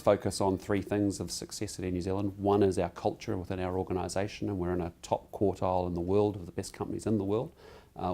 focus on three things of success at Air New Zealand. One is our culture within our organisation, and we're in a top quartile in the world of the best companies in the world.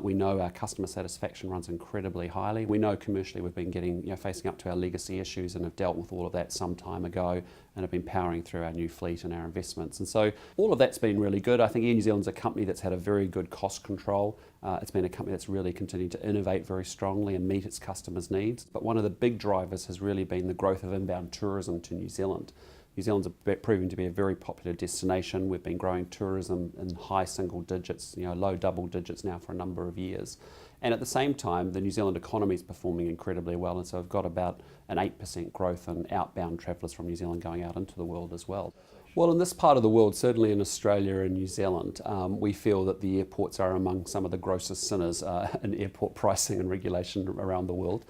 We know our customer satisfaction runs incredibly highly. We know commercially we've been facing up to our legacy issues and have dealt with all of that some time ago and have been powering through our new fleet and our investments. And so all of that's been really good. I think Air New Zealand's a company that's had a very good cost control. It's been a company that's really continued to innovate very strongly and meet its customers' needs. But one of the big drivers has really been the growth of inbound tourism to New Zealand. New Zealand's proving to be a very popular destination. We've been growing tourism in high single digits, low double digits now for a number of years. And at the same time, the New Zealand economy is performing incredibly well, and so we've got about an 8% growth in outbound travellers from New Zealand going out into the world as well. Well, in this part of the world, certainly in Australia and New Zealand, we feel that the airports are among some of the grossest sinners in airport pricing and regulation around the world.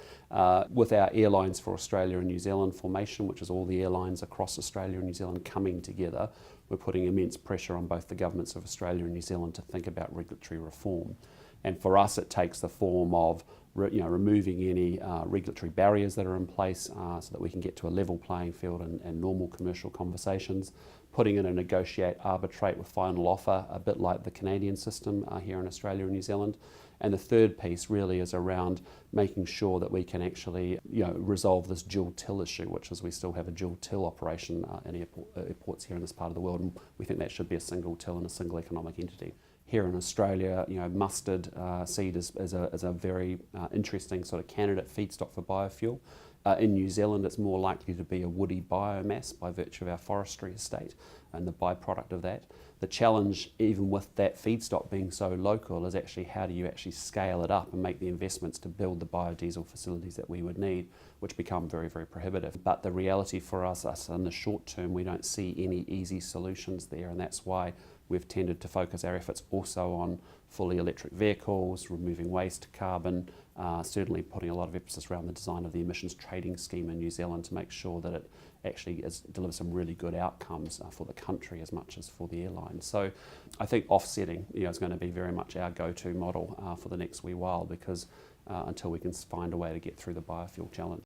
With our Airlines for Australia and New Zealand formation, which is all the airlines across Australia and New Zealand coming together, we're putting immense pressure on both the governments of Australia and New Zealand to think about regulatory reform. And for us, it takes the form of removing any regulatory barriers that are in place so that we can get to a level playing field and normal commercial conversations, putting in a negotiate, arbitrate with final offer, a bit like the Canadian system here in Australia and New Zealand. And the third piece really is around making sure that we can actually resolve this dual till issue, which is we still have a dual till operation in airports here in this part of the world, and we think that should be a single till and a single economic entity. Here in Australia, mustard seed is a very interesting sort of candidate feedstock for biofuel. In New Zealand, it's more likely to be a woody biomass by virtue of our forestry estate and the byproduct of that. The challenge, even with that feedstock being so local, is actually how do you actually scale it up and make the investments to build the biodiesel facilities that we would need, which become very, very prohibitive. But the reality for us in the short term, we don't see any easy solutions there, and that's why we've tended to focus our efforts also on fully electric vehicles, removing waste carbon, certainly putting a lot of emphasis around the design of the emissions trading scheme in New Zealand to make sure that it actually delivers some really good outcomes for the country as much as for the airline. So I think offsetting is going to be very much our go-to model for the next wee while, because until we can find a way to get through the biofuel challenge.